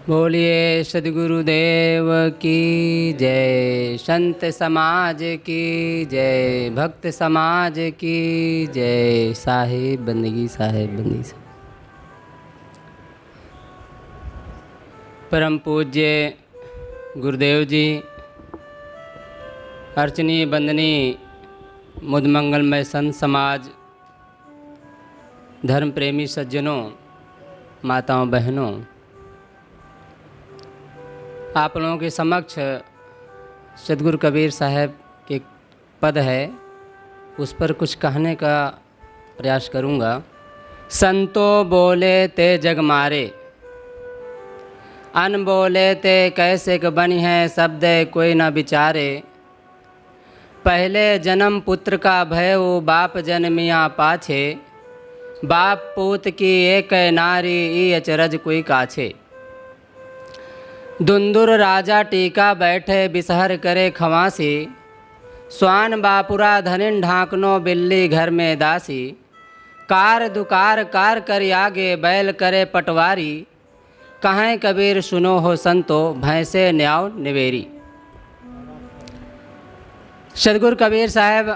बोलिए सद्गुरुदेव की जय, संत समाज की जय, भक्त समाज की जय। साहिब बंदगी, साहिब बंदगी। परम पूज्य गुरुदेव जी, अर्चनीय बंदनीय मुद मंगलमय संत समाज, धर्म प्रेमी सज्जनों, माताओं बहनों, आप लोगों के समक्ष सद्गुरु कबीर साहब के पद है, उस पर कुछ कहने का प्रयास करूँगा। संतो बोले ते जग मारे, अन बोले ते कैसे क बनी है, शब्द कोई न विचारे। पहले जन्म पुत्र का भय वो बाप जन्मिया पाछे, बाप पूत की एक नारी ई अचरज कोई काछे। दुंदुर राजा टीका बैठे बिसहर करे खवासी, स्वान बापुरा धनिन ढाकनो बिल्ली घर में दासी। कार दुकार कार कर आगे बैल करे पटवारी, कहें कबीर सुनो हो संतो भैंसे न्याव निवेरी। सद्गुरु कबीर साहब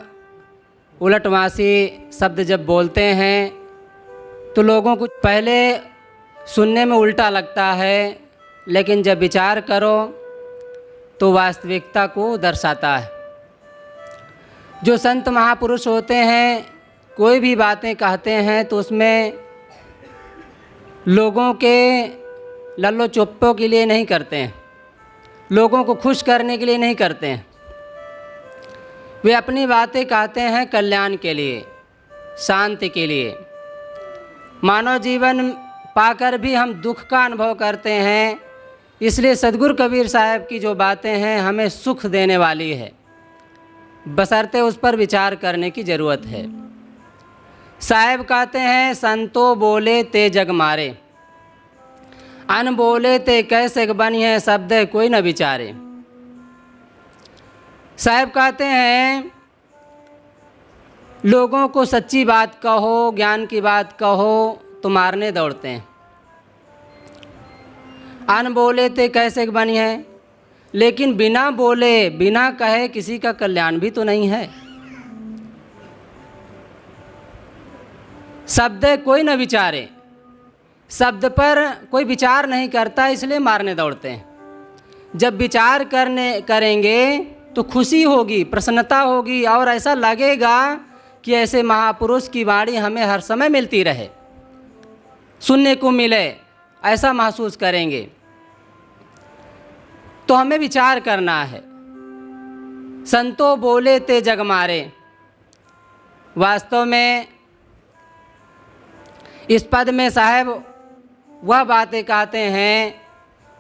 उलटवासी शब्द जब बोलते हैं तो लोगों को पहले सुनने में उल्टा लगता है, लेकिन जब विचार करो तो वास्तविकता को दर्शाता है। जो संत महापुरुष होते हैं, कोई भी बातें कहते हैं तो उसमें लोगों के लल्लो चुप्पो के लिए नहीं करते हैं, लोगों को खुश करने के लिए नहीं करते हैं। वे अपनी बातें कहते हैं कल्याण के लिए, शांति के लिए। मानव जीवन पाकर भी हम दुख का अनुभव करते हैं, इसलिए सद्गुरु कबीर साहब की जो बातें हैं हमें सुख देने वाली है, बशर्ते उस पर विचार करने की ज़रूरत है। साहब कहते हैं संतो बोले ते जग मारे, अन बोले ते कैसे बनी है, शब्द कोई न विचारे। साहब कहते हैं लोगों को सच्ची बात कहो, ज्ञान की बात कहो तो मारने दौड़ते हैं। अन बोले ते कैसे बनी है, लेकिन बिना बोले बिना कहे किसी का कल्याण भी तो नहीं है। शब्द कोई न विचारे, शब्द पर कोई विचार नहीं करता, इसलिए मारने दौड़ते हैं। जब विचार करेंगे तो खुशी होगी, प्रसन्नता होगी और ऐसा लगेगा कि ऐसे महापुरुष की वाणी हमें हर समय मिलती रहे, सुनने को मिले, ऐसा महसूस करेंगे। तो हमें विचार करना है। संतो बोले ते जग मारे, वास्तव में इस पद में साहब वह बातें कहते हैं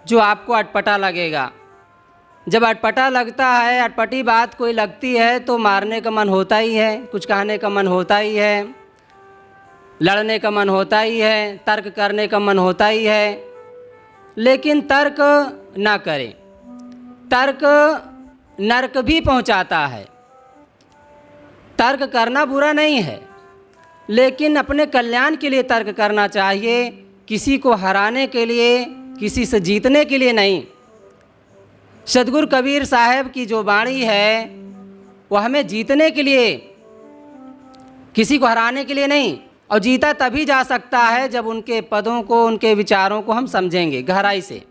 जो आपको अटपटा लगेगा। जब अटपटा लगता है, अटपटी बात कोई लगती है तो मारने का मन होता ही है, कुछ कहने का मन होता ही है, लड़ने का मन होता ही है, तर्क करने का मन होता ही है। लेकिन तर्क ना करें, तर्क नर्क भी पहुंचाता है। तर्क करना बुरा नहीं है, लेकिन अपने कल्याण के लिए तर्क करना चाहिए, किसी को हराने के लिए, किसी से जीतने के लिए नहीं। सद्गुरु कबीर साहब की जो वाणी है वो हमें जीतने के लिए, किसी को हराने के लिए नहीं। और जीता तभी जा सकता है जब उनके पदों को, उनके विचारों को हम समझेंगे गहराई से।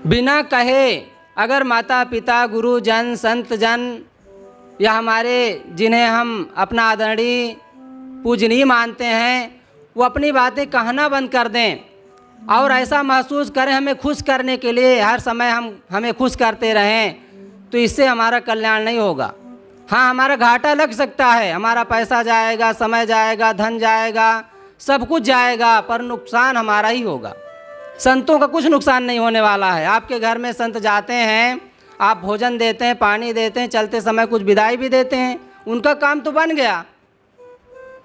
बिना कहे अगर माता पिता, गुरुजन, संत जन या हमारे जिन्हें हम अपना आदरणीय पूजनीय मानते हैं, वो अपनी बातें कहना बंद कर दें और ऐसा महसूस करें हमें खुश करने के लिए हर समय हमें खुश करते रहें, तो इससे हमारा कल्याण नहीं होगा। हाँ, हमारा घाटा लग सकता है, हमारा पैसा जाएगा, समय जाएगा, धन जाएगा, सब कुछ जाएगा, पर नुकसान हमारा ही होगा। संतों का कुछ नुकसान नहीं होने वाला है। आपके घर में संत जाते हैं, आप भोजन देते हैं, पानी देते हैं, चलते समय कुछ विदाई भी देते हैं, उनका काम तो बन गया।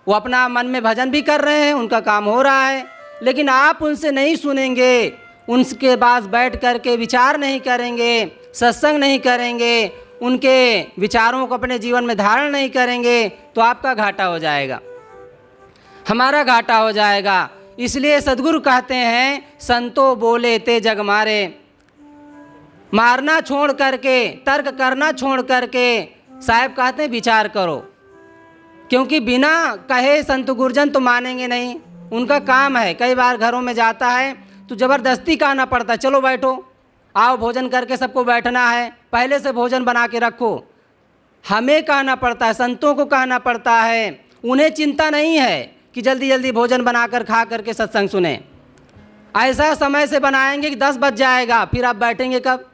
वो अपना मन में भजन भी कर रहे हैं, उनका काम हो रहा है। लेकिन आप उनसे नहीं सुनेंगे, उनके पास बैठ कर के विचार नहीं करेंगे, सत्संग नहीं करेंगे, उनके विचारों को अपने जीवन में धारण नहीं करेंगे, तो आपका घाटा हो जाएगा, हमारा घाटा हो जाएगा। इसलिए सद्गुरु कहते हैं, संतो बोले ते जग मारे। मारना छोड़ करके, तर्क करना छोड़ करके साहब कहते हैं विचार करो, क्योंकि बिना कहे संत गुरुजन तो मानेंगे नहीं। उनका काम है, कई बार घरों में जाता है तो ज़बरदस्ती कहना पड़ता है, चलो बैठो, आओ भोजन करके सबको बैठना है, पहले से भोजन बना के रखो। हमें कहना पड़ता है, संतों को कहना पड़ता है। उन्हें चिंता नहीं है कि जल्दी जल्दी भोजन बनाकर खा करके सत्संग सुने। ऐसा समय से बनाएंगे कि 10 बज जाएगा, फिर आप बैठेंगे कब?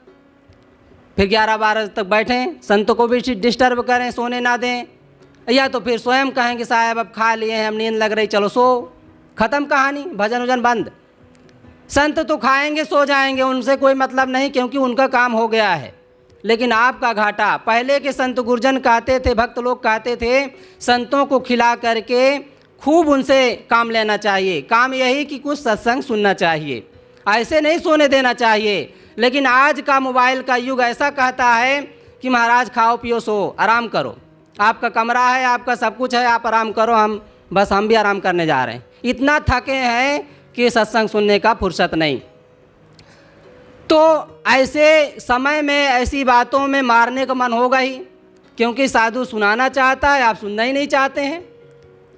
फिर 11-12 तक बैठें, संतों को भी डिस्टर्ब करें, सोने ना दें, या तो फिर स्वयं कहेंगे साहब अब खा लिए हैं, हम नींद लग रही, चलो सो, ख़त्म कहानी, भजन वजन बंद। संत तो खाएंगे सो जाएंगे, उनसे कोई मतलब नहीं, क्योंकि उनका काम हो गया है। लेकिन आपका घाटा। पहले के संत गुरुजन कहते थे, भक्त लोग कहते थे, संतों को खिला करके खूब उनसे काम लेना चाहिए। काम यही कि कुछ सत्संग सुनना चाहिए, ऐसे नहीं सोने देना चाहिए। लेकिन आज का मोबाइल का युग ऐसा कहता है कि महाराज खाओ पियो सो, आराम करो, आपका कमरा है, आपका सब कुछ है, आप आराम करो, हम भी आराम करने जा रहे हैं। इतना थके हैं कि सत्संग सुनने का फुर्सत नहीं। तो ऐसे समय में ऐसी बातों में मारने का मन होगा ही, क्योंकि साधु सुनाना चाहता है, आप सुनना ही नहीं चाहते हैं,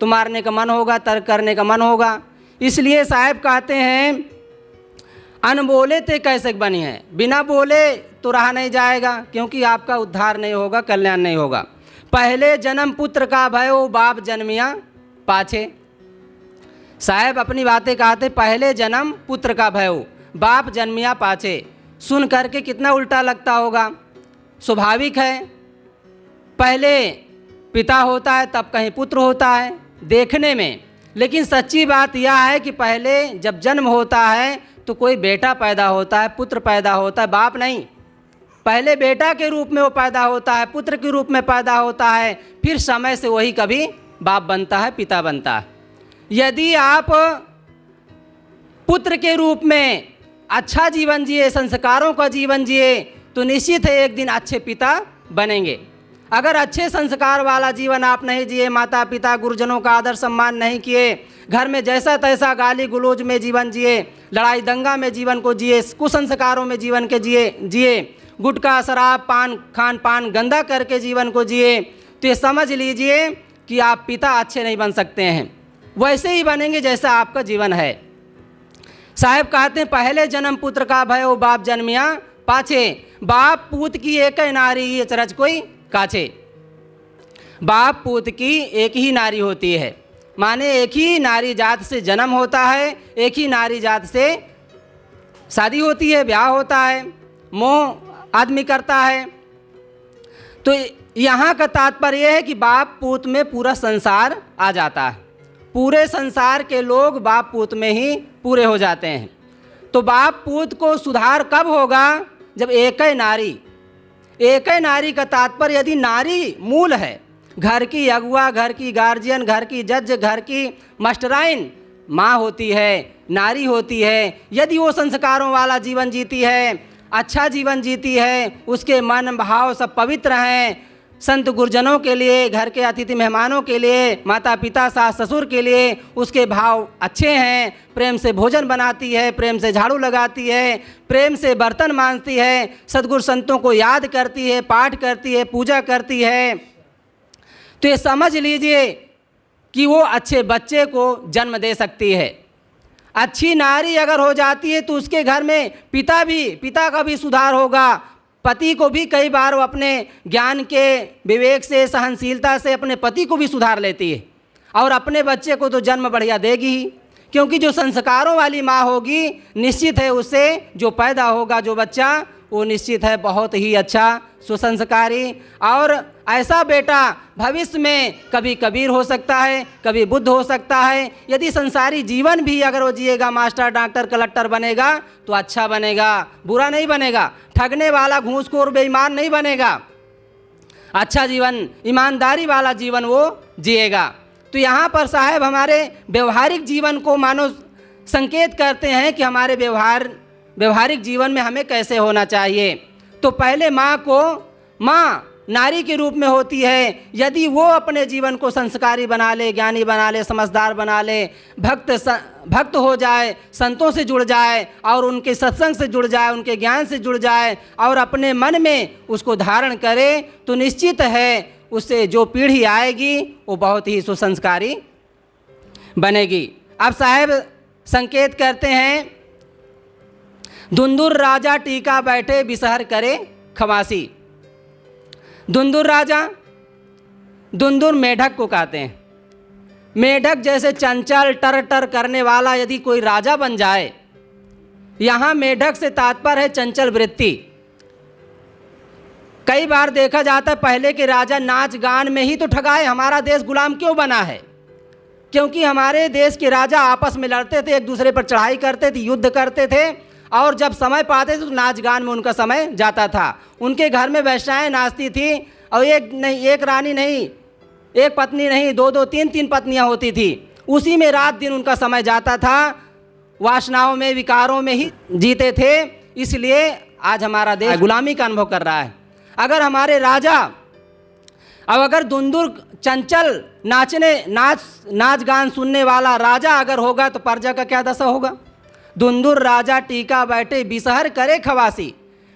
तो मारने का मन होगा, तर्क करने का मन होगा। इसलिए साहब कहते हैं, अनबोले ते कैसे बनी है, बिना बोले तो रहा नहीं जाएगा, क्योंकि आपका उद्धार नहीं होगा, कल्याण नहीं होगा। पहले जन्म पुत्र का भयो, बाप जन्मिया पाछे। साहब अपनी बातें कहते, पहले जन्म पुत्र का भयो, बाप जन्मिया पाछे। सुन करके कितना उल्टा लगता होगा, स्वाभाविक है, पहले पिता होता है तब कहीं पुत्र होता है देखने में। लेकिन सच्ची बात यह है कि पहले जब जन्म होता है तो कोई बेटा पैदा होता है, पुत्र पैदा होता है, बाप नहीं। पहले बेटा के रूप में वो पैदा होता है, पुत्र के रूप में पैदा होता है, फिर समय से वही कभी बाप बनता है, पिता बनता है। यदि आप पुत्र के रूप में अच्छा जीवन जिए, संस्कारों का जीवन जिए, तो निश्चित है एक दिन अच्छे पिता बनेंगे। अगर अच्छे संस्कार वाला जीवन आप नहीं जिए, माता पिता गुरुजनों का आदर सम्मान नहीं किए, घर में जैसा तैसा गाली गुलोज में जीवन जिए, लड़ाई दंगा में जीवन को जिए, कुसंस्कारों में जीवन के जिए, गुटखा शराब पान खान पान गंदा करके जीवन को जिए, तो ये समझ लीजिए कि आप पिता अच्छे नहीं बन सकते हैं। वैसे ही बनेंगे जैसा आपका जीवन है। साहब कहते हैं, पहले जन्म पुत्र का भयो, बाप जन्मिया पाछे। बाप पूत की एक ही नारी, ये चरज कोई काछे। बाप पूत की एक ही नारी होती है, माने एक ही नारी जात से जन्म होता है, एक ही नारी जात से शादी होती है, ब्याह होता है, मोह आदमी करता है। तो यहाँ का तात्पर्य यह है कि बाप पूत में पूरा संसार आ जाता है, पूरे संसार के लोग बाप पूत में ही पूरे हो जाते हैं। तो बाप पूत को सुधार कब होगा? जब एक ही नारी का तात्पर्य, यदि नारी मूल है, घर की अगुआ, घर की गार्जियन, घर की जज, घर की मास्टराइन माँ होती है, नारी होती है, यदि वो संस्कारों वाला जीवन जीती है, अच्छा जीवन जीती है, उसके मन भाव सब पवित्र हैं, संत गुरुजनों के लिए, घर के अतिथि मेहमानों के लिए, माता पिता सास ससुर के लिए उसके भाव अच्छे हैं, प्रेम से भोजन बनाती है, प्रेम से झाड़ू लगाती है, प्रेम से बर्तन मांजती है, सद्गुरु संतों को याद करती है, पाठ करती है, पूजा करती है, तो ये समझ लीजिए कि वो अच्छे बच्चे को जन्म दे सकती है। अच्छी नारी अगर हो जाती है तो उसके घर में पिता का भी सुधार होगा, पति को भी कई बार वो अपने ज्ञान के विवेक से, सहनशीलता से अपने पति को भी सुधार लेती है, और अपने बच्चे को तो जन्म बढ़िया देगी ही, क्योंकि जो संस्कारों वाली माँ होगी, निश्चित है उससे जो पैदा होगा जो बच्चा, वो निश्चित है बहुत ही अच्छा सुसंस्कारी, और ऐसा बेटा भविष्य में कभी कबीर हो सकता है, कभी बुद्ध हो सकता है। यदि संसारी जीवन भी अगर वो जिएगा, मास्टर डॉक्टर कलेक्टर बनेगा, तो अच्छा बनेगा, बुरा नहीं बनेगा, ठगने वाला घूसखोर बेईमान नहीं बनेगा, अच्छा जीवन, ईमानदारी वाला जीवन वो जिएगा। तो यहाँ पर साहब हमारे व्यवहारिक जीवन को मानो संकेत करते हैं कि हमारे व्यवहारिक जीवन में हमें कैसे होना चाहिए। तो पहले माँ नारी के रूप में होती है, यदि वो अपने जीवन को संस्कारी बना ले, ज्ञानी बना ले, समझदार बना ले, भक्त हो जाए, संतों से जुड़ जाए और उनके सत्संग से जुड़ जाए, उनके ज्ञान से जुड़ जाए और अपने मन में उसको धारण करे, तो निश्चित है उससे जो पीढ़ी आएगी वो बहुत ही सुसंस्कारी बनेगी। अब साहब संकेत करते हैं, धुंधुर राजा टीका बैठे बिसहर करे खवासी। धुंधुर राजा, धुंधुर मेढक को कहते हैं। मेढक जैसे चंचल टर टर करने वाला यदि कोई राजा बन जाए, यहाँ मेढक से तात्पर्य है चंचल वृत्ति। कई बार देखा जाता है पहले के राजा नाच गान में ही तो ठगाए, हमारा देश गुलाम क्यों बना है? क्योंकि हमारे देश के राजा आपस में लड़ते थे, एक दूसरे पर चढ़ाई करते थे, युद्ध करते थे और जब समय पाते थे तो नाच गान में उनका समय जाता था। उनके घर में वेश्याएं नाचती थी और एक रानी नहीं, एक पत्नी नहीं, दो दो तीन तीन पत्नियां होती थी। उसी में रात दिन उनका समय जाता था, वासनाओं में, विकारों में ही जीते थे। इसलिए आज हमारा देश गुलामी का अनुभव कर रहा है। अगर हमारे राजा, अब अगर धुंधुर चंचल नाच गान सुनने वाला राजा अगर होगा तो प्रजा का क्या दशा होगा? धुंधुर राजा टीका बैठे बिसहर करे खवासी।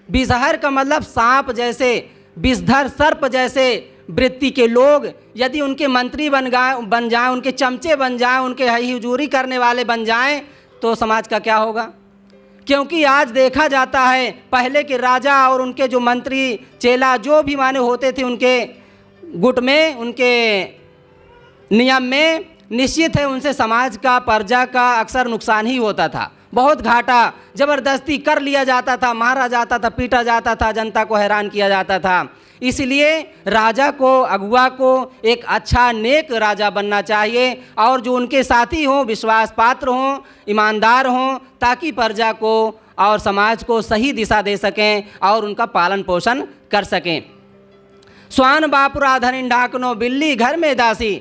बिसहर का मतलब सांप जैसे, विषधर सर्प जैसे वृत्ति के लोग यदि उनके मंत्री बन जाएं, उनके चमचे बन जाएं, उनके हुजूरी करने वाले बन जाएं, तो समाज का क्या होगा? क्योंकि आज देखा जाता है पहले के राजा और उनके जो मंत्री चेला जो भी माने होते थे, उनके गुट में, उनके नियम में, निश्चित है उनसे समाज का, प्रजा का अक्सर नुकसान ही होता था। बहुत घाटा, ज़बरदस्ती कर लिया जाता था, मारा जाता था, पीटा जाता था, जनता को हैरान किया जाता था। इसलिए राजा को, अगुआ को एक अच्छा नेक राजा बनना चाहिए और जो उनके साथी हों विश्वास पात्र हों, ईमानदार हों, ताकि प्रजा को और समाज को सही दिशा दे सकें और उनका पालन पोषण कर सकें। स्वान बापुरा धनिन ढाकनो बिल्ली घर में दासी।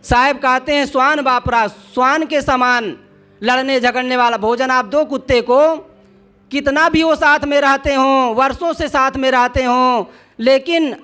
साहब कहते हैं स्वान बापुरा, स्वान के समान लड़ने झगड़ने वाला भोजन आप दो कुत्ते को, कितना भी वो साथ में रहते हों, वर्षों से साथ में रहते हों, लेकिन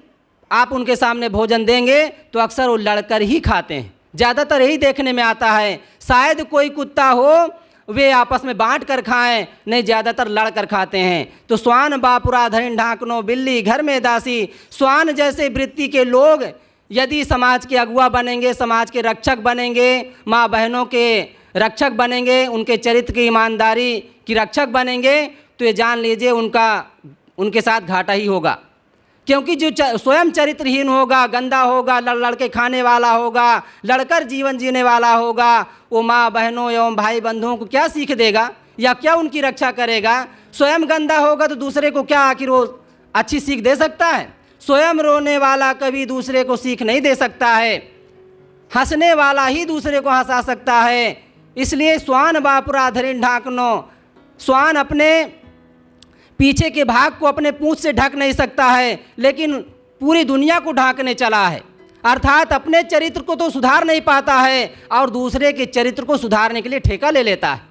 आप उनके सामने भोजन देंगे तो अक्सर वो लड़कर ही खाते हैं। ज़्यादातर यही देखने में आता है। शायद कोई कुत्ता हो वे आपस में बांट कर खाएं, नहीं ज़्यादातर लड़ कर खाते हैं। तो स्वान बापुरा धरिन ढाकनो बिल्ली घर में दासी। स्वान जैसे वृत्ति के लोग यदि समाज के अगुआ बनेंगे, समाज के रक्षक बनेंगे, माँ बहनों के रक्षक बनेंगे, उनके चरित्र की ईमानदारी की रक्षक बनेंगे, तो ये जान लीजिए उनके साथ घाटा ही होगा। क्योंकि जो स्वयं चरित्रहीन होगा, गंदा होगा, लड़ लड़ के खाने वाला होगा, लड़कर जीवन जीने वाला होगा, वो माँ बहनों एवं भाई बंधुओं को क्या सीख देगा या क्या उनकी रक्षा करेगा? स्वयं गंदा होगा तो दूसरे को क्या आखिर वो अच्छी सीख दे सकता है? स्वयं रोने वाला कभी दूसरे को सीख नहीं दे सकता है, हंसने वाला ही दूसरे को हंसा सकता है। इसलिए स्वान बापुरा धरिन ढाकनो, स्वान अपने पीछे के भाग को अपने पूंछ से ढक नहीं सकता है, लेकिन पूरी दुनिया को ढांकने चला है। अर्थात अपने चरित्र को तो सुधार नहीं पाता है और दूसरे के चरित्र को सुधारने के लिए ठेका ले लेता है।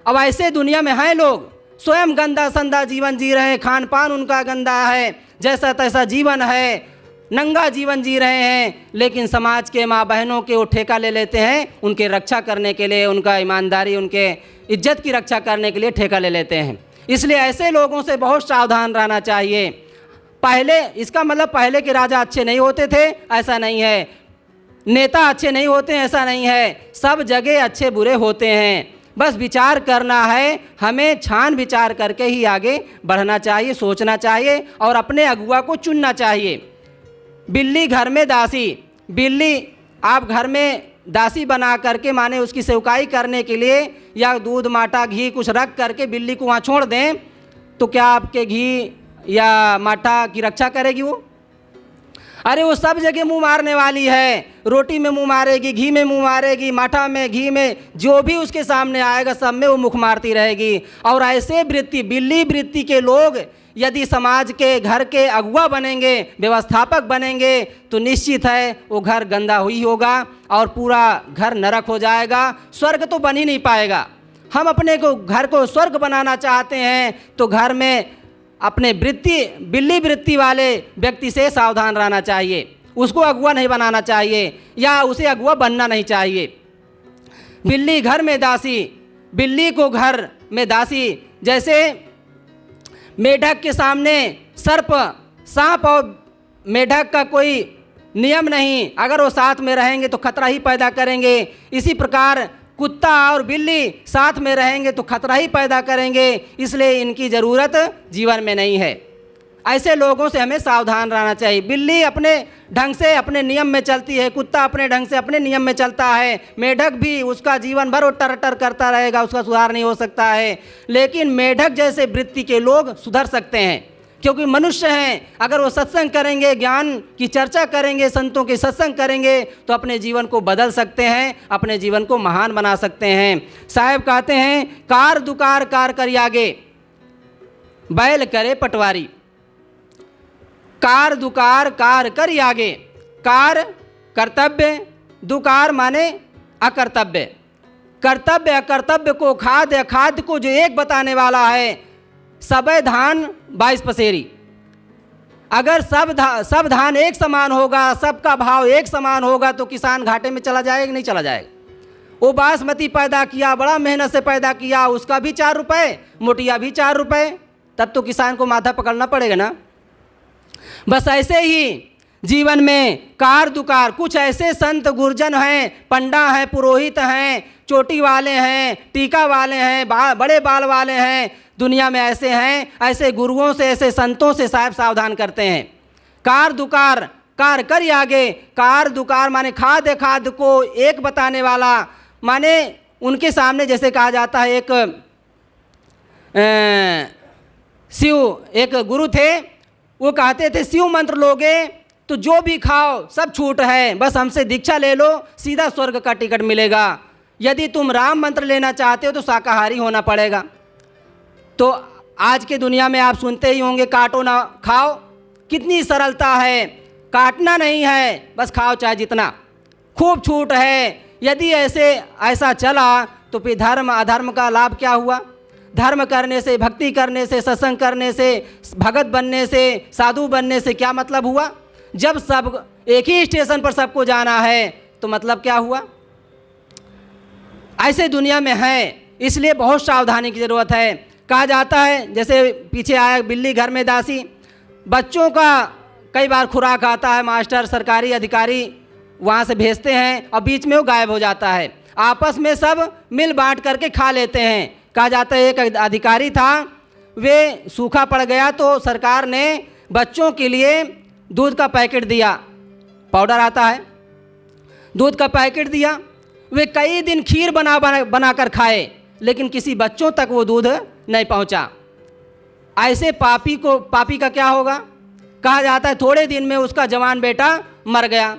अब ऐसे दुनिया में हैं लोग, स्वयं गंदा संदा जीवन जी रहे हैं, खान पान उनका गंदा है, जैसा तैसा जीवन है, नंगा जीवन जी रहे हैं, लेकिन समाज के माँ बहनों के वो ठेका ले लेते हैं, उनके रक्षा करने के लिए, उनका ईमानदारी, उनके इज्जत की रक्षा करने के लिए ठेका ले लेते हैं। इसलिए ऐसे लोगों से बहुत सावधान रहना चाहिए। पहले, इसका मतलब पहले के राजा अच्छे नहीं होते थे, ऐसा नहीं है। नेता अच्छे नहीं होते हैं, ऐसा नहीं है। सब जगह अच्छे बुरे होते हैं। बस विचार करना है, हमें छान विचार करके ही आगे बढ़ना चाहिए, सोचना चाहिए और अपने अगुआ को चुनना चाहिए। बिल्ली घर में दासी, बिल्ली आप घर में दासी बना करके माने उसकी सेवकाई करने के लिए या दूध माठा घी कुछ रख करके बिल्ली को वहाँ छोड़ दें, तो क्या आपके घी या माठा की रक्षा करेगी वो? अरे वो सब जगह मुंह मारने वाली है, रोटी में मुंह मारेगी, घी में मुंह मारेगी, माठा में, घी में, जो भी उसके सामने आएगा सब में वो मुख मारती रहेगी। और ऐसे वृत्ति, बिल्ली वृत्ति के लोग यदि समाज के, घर के अगुआ बनेंगे, व्यवस्थापक बनेंगे, तो निश्चित है वो घर गंदा हुई होगा और पूरा घर नरक हो जाएगा, स्वर्ग तो बन ही नहीं पाएगा। हम अपने को घर को स्वर्ग बनाना चाहते हैं तो घर में अपने बिल्ली वृत्ति वाले व्यक्ति से सावधान रहना चाहिए, उसको अगुआ नहीं बनाना चाहिए या उसे अगुआ बनना नहीं चाहिए। बिल्ली घर में दासी, बिल्ली को घर में दासी, जैसे मेढक के सामने सर्प, सांप और मेढक का कोई नियम नहीं, अगर वो साथ में रहेंगे तो खतरा ही पैदा करेंगे। इसी प्रकार कुत्ता और बिल्ली साथ में रहेंगे तो खतरा ही पैदा करेंगे, इसलिए इनकी ज़रूरत जीवन में नहीं है। ऐसे लोगों से हमें सावधान रहना चाहिए। बिल्ली अपने ढंग से अपने नियम में चलती है, कुत्ता अपने ढंग से अपने नियम में चलता है, मेढक भी उसका जीवन भर वो टर टर करता रहेगा, उसका सुधार नहीं हो सकता है। लेकिन मेढक जैसे वृत्ति के लोग सुधर सकते हैं, क्योंकि मनुष्य हैं। अगर वो सत्संग करेंगे, ज्ञान की चर्चा करेंगे, संतों के सत्संग करेंगे तो अपने जीवन को बदल सकते हैं, अपने जीवन को महान बना सकते हैं। साहब कहते हैं, कार दुकार कार करी आगे, बैल करे पटवारी। कार दुकार कार करी आगे, कार कर्तव्य, दुकार माने अकर्तव्य। कर्तव्य अकर्तव्य को, खाद्य अखाद्य को जो एक बताने वाला है, सबे धान 22 पसेरी। अगर सब धान एक समान होगा, सबका भाव एक समान होगा तो किसान घाटे में चला जाएगा कि नहीं चला जाएगा। वो बासमती पैदा किया, बड़ा मेहनत से पैदा किया, उसका भी 4 रुपये, मोटिया भी 4 रुपये, तब तो किसान को माथा पकड़ना पड़ेगा ना। बस ऐसे ही जीवन में कार दुकार, कुछ ऐसे संत गुरजन हैं, पंडा हैं, पुरोहित हैं, चोटी वाले हैं, टीका वाले हैं, बड़े बाल वाले हैं, दुनिया में ऐसे हैं। ऐसे गुरुओं से, ऐसे संतों से साहब सावधान करते हैं। कार दुकार कार करी आगे, कार दुकार माने खाद्य खाद्य को एक बताने वाला, माने उनके सामने जैसे कहा जाता है, एक गुरु थे, वो कहते थे शिव मंत्र लोगे तो जो भी खाओ सब छूट है, बस हमसे दीक्षा ले लो, सीधा स्वर्ग का टिकट मिलेगा। यदि तुम राम मंत्र लेना चाहते हो तो शाकाहारी होना पड़ेगा। तो आज के दुनिया में आप सुनते ही होंगे, काटो ना खाओ, कितनी सरलता है, काटना नहीं है, बस खाओ चाहे जितना, खूब छूट है। यदि ऐसा चला तो फिर धर्म अधर्म का लाभ क्या हुआ? धर्म करने से, भक्ति करने से, सत्संग करने से, भगत बनने से, साधु बनने से क्या मतलब हुआ? जब सब एक ही स्टेशन पर सबको जाना है तो मतलब क्या हुआ? ऐसे दुनिया में है, इसलिए बहुत सावधानी की ज़रूरत है। कहा जाता है, जैसे पीछे आया बिल्ली घर में दासी, बच्चों का कई बार खुराक आता है, मास्टर सरकारी अधिकारी वहाँ से भेजते हैं और बीच में वो गायब हो जाता है, आपस में सब मिल बांट करके खा लेते हैं। कहा जाता है एक अधिकारी था, वे सूखा पड़ गया तो सरकार ने बच्चों के लिए दूध का पैकेट दिया, पाउडर आता है, दूध का पैकेट दिया, वे कई दिन खीर बना कर खाए, लेकिन किसी बच्चों तक वो दूध नहीं पहुंचा। ऐसे पापी का क्या होगा? कहा जाता है थोड़े दिन में उसका जवान बेटा मर गया।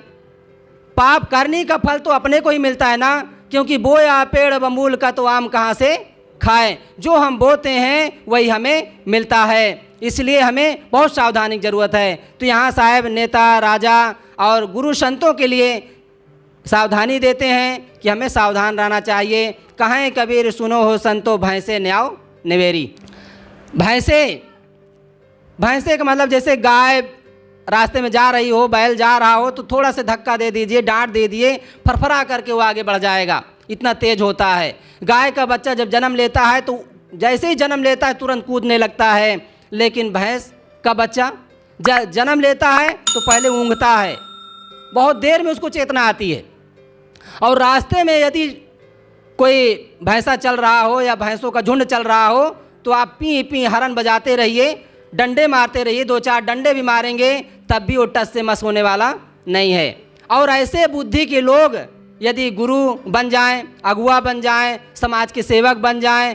पाप करने का फल तो अपने को ही मिलता है ना, क्योंकि बोया पेड़ बमूल का तो आम कहाँ से खाए, जो हम बोते हैं वही हमें मिलता है। इसलिए हमें बहुत सावधानी की ज़रूरत है। तो यहाँ साहब नेता, राजा और गुरु संतों के लिए सावधानी देते हैं कि हमें सावधान रहना चाहिए। कहें कबीर सुनो हो संतो, भैंसे न्याओ निवेरी। भैंसे का मतलब जैसे गाय रास्ते में जा रही हो, बैल जा रहा हो तो थोड़ा सा धक्का दे दीजिए, डांट दे दिए, फरफरा करके वो आगे बढ़ जाएगा, इतना तेज होता है। गाय का बच्चा जब जन्म लेता है तो जैसे ही जन्म लेता है तुरंत कूदने लगता है, लेकिन भैंस का बच्चा जन्म लेता है तो पहले ऊँघता है, बहुत देर में उसको चेतना आती है। और रास्ते में यदि कोई भैंसा चल रहा हो या भैंसों का झुंड चल रहा हो तो आप पी पी हरन बजाते रहिए, डंडे मारते रहिए, 2-4 डंडे भी मारेंगे तब भी वो टस से मस होने वाला नहीं है। और ऐसे बुद्धि के लोग यदि गुरु बन जाएं, अगुआ बन जाएं, समाज के सेवक बन जाएं,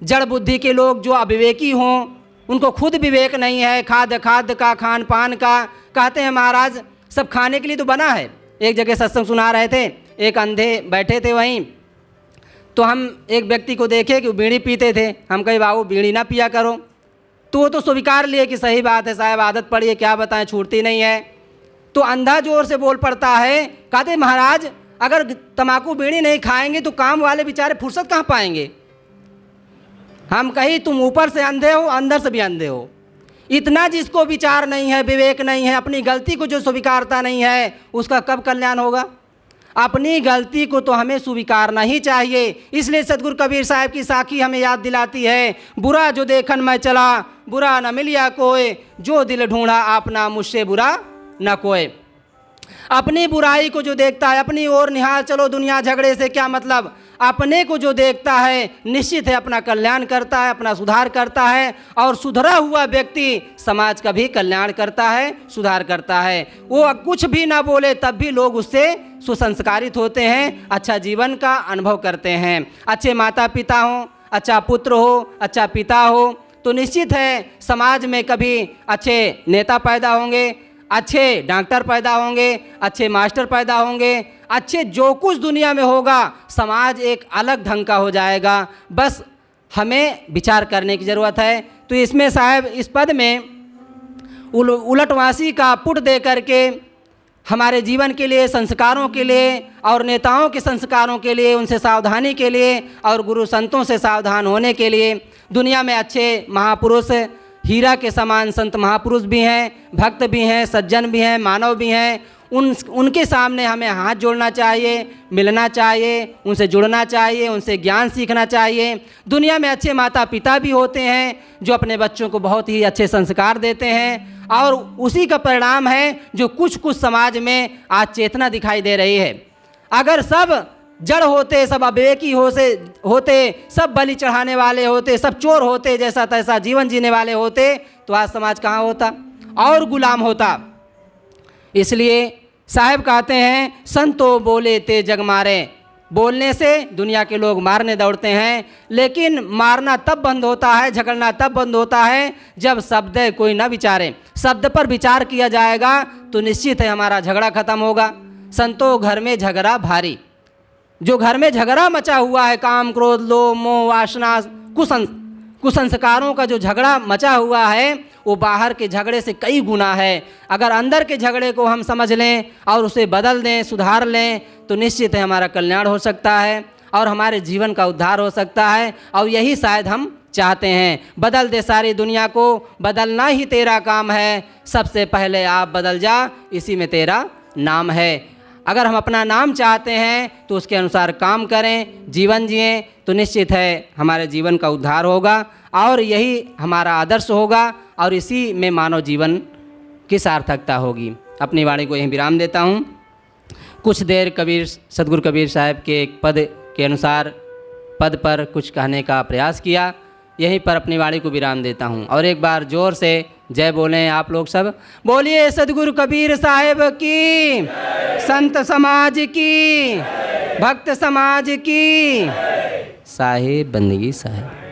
जड़ बुद्धि के लोग जो अविवेकी हों, उनको खुद विवेक नहीं है, खाद्य का, खान पान का, कहते हैं महाराज सब खाने के लिए तो बना है। एक जगह सत्संग सुना रहे थे, एक अंधे बैठे थे वहीं, तो हम एक व्यक्ति को देखे कि वो बीड़ी पीते थे। हम कहे बाबू बीड़ी ना पिया करो, तो वो तो स्वीकार लिए कि सही बात है साहब, आदत पड़ी है, क्या बताएं, छूटती नहीं है। तो अंधा जोर से बोल पड़ता है, कहते महाराज अगर तम्बाकू बीड़ी नहीं खाएंगे तो काम वाले बेचारे फुर्सत कहाँ पाएंगे। हम कहीं तुम ऊपर से अंधे हो, अंदर से भी अंधे हो। इतना जिसको विचार नहीं है, विवेक नहीं है, अपनी गलती को जो स्वीकारता नहीं है, उसका कब कल्याण होगा? अपनी गलती को तो हमें स्वीकारना ही चाहिए। इसलिए सतगुरु कबीर साहब की साखी हमें याद दिलाती है, बुरा जो देखन मैं चला, बुरा न मिलिया कोई, जो दिल ढूंढा आपना मुझसे बुरा न कोई। अपनी बुराई को जो देखता है, अपनी ओर निहार चलो, दुनिया झगड़े से क्या मतलब। अपने को जो देखता है निश्चित है अपना कल्याण करता है, अपना सुधार करता है, और सुधरा हुआ व्यक्ति समाज का भी कल्याण करता है, सुधार करता है। वो कुछ भी ना बोले तब भी लोग उससे सुसंस्कारित होते हैं, अच्छा जीवन का अनुभव करते हैं। अच्छे माता पिता हों, अच्छा पुत्र हो, अच्छा पिता हो, तो निश्चित है समाज में कभी अच्छे नेता पैदा होंगे, अच्छे डॉक्टर पैदा होंगे, अच्छे मास्टर पैदा होंगे, अच्छे जो कुछ दुनिया में होगा, समाज एक अलग ढंग का हो जाएगा। बस हमें विचार करने की ज़रूरत है। तो इसमें साहब इस पद में उलटवासी का पुट दे करके हमारे जीवन के लिए, संस्कारों के लिए और नेताओं के संस्कारों के लिए, उनसे सावधानी के लिए और गुरु संतों से सावधान होने के लिए, दुनिया में अच्छे महापुरुष हीरा के समान संत महापुरुष भी हैं, भक्त भी हैं, सज्जन भी हैं, मानव भी हैं, उनके सामने हमें हाथ जोड़ना चाहिए, मिलना चाहिए, उनसे जुड़ना चाहिए, उनसे ज्ञान सीखना चाहिए। दुनिया में अच्छे माता पिता भी होते हैं जो अपने बच्चों को बहुत ही अच्छे संस्कार देते हैं, और उसी का परिणाम है जो कुछ कुछ समाज में आज चेतना दिखाई दे रही है। अगर सब जड़ होते, सब अविवेकी होते, सब बलि चढ़ाने वाले होते, सब चोर होते, जैसा तैसा जीवन जीने वाले होते, तो आज समाज कहाँ होता और गुलाम होता। इसलिए साहब कहते हैं, संतो बोले ते जग मारे। बोलने से दुनिया के लोग मारने दौड़ते हैं, लेकिन मारना तब बंद होता है, झगड़ना तब बंद होता है जब शब्द कोई ना विचारे। शब्द पर विचार किया जाएगा तो निश्चित है हमारा झगड़ा खत्म होगा। संतो घर में झगड़ा भारी। जो घर में झगड़ा मचा हुआ है, काम क्रोध लोभ मोह वासना कुसंस्कारों का जो झगड़ा मचा हुआ है, वो बाहर के झगड़े से कई गुना है। अगर अंदर के झगड़े को हम समझ लें और उसे बदल दें, सुधार लें, तो निश्चित है हमारा कल्याण हो सकता है और हमारे जीवन का उद्धार हो सकता है। और यही शायद हम चाहते हैं। बदल दे सारी दुनिया को, बदलना ही तेरा काम है, सबसे पहले आप बदल जा, इसी में तेरा नाम है। अगर हम अपना नाम चाहते हैं तो उसके अनुसार काम करें, जीवन जिएं, तो निश्चित है हमारे जीवन का उद्धार होगा और यही हमारा आदर्श होगा और इसी में मानव जीवन की सार्थकता होगी। अपनी वाणी को यहीं विराम देता हूँ। कुछ देर सतगुरु कबीर साहब के एक पद के अनुसार पद पर कुछ कहने का प्रयास किया, यहीं पर अपनी वाणी को विराम देता हूँ। और एक बार जोर से जय बोलें आप लोग सब। बोलिए सतगुरु कबीर साहब की, संत समाज की, भक्त समाज की। साहिब बंदगी साहिब।